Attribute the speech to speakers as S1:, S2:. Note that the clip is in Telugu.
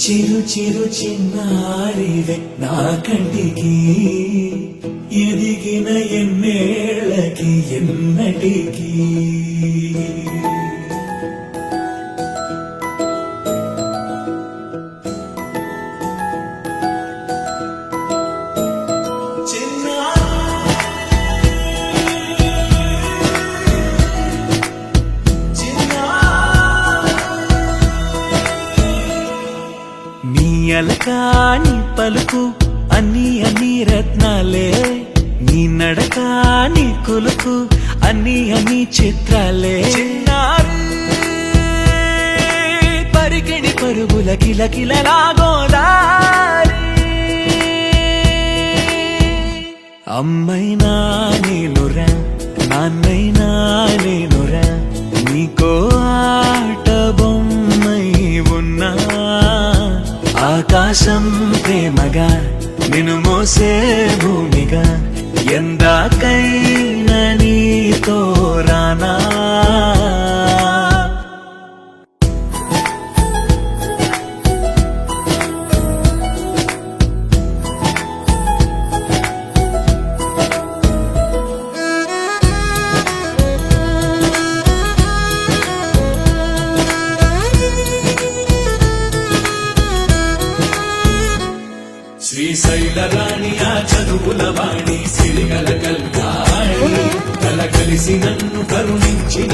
S1: చిరు చిరు చిన్నారివే నా కంటికి ఎదిగిన ఎన్నేళ్ళకి ఎన్నటికి నీ అలకాని పలుకు అన్ని అన్ని రత్నాలే నీ నడకాని కులుకు అన్ని అన్ని చిత్రాలే పరికిణి పరుగుల కిలకిలలాగోదారి అమ్మైనా నేనురా నాన్నైనా నేనురా నీకో ఆట బొమ్మై ఉన్నా ఆకాశం ప్రేమగా నిన్ను మోసే భూమిగా ఎందాకైనా నీతో రానా శ్రీశైల రాణి ఆ చదువుల వాణి సిరిగల కల్యాణి కల కలిసి నన్ను కరుణించిన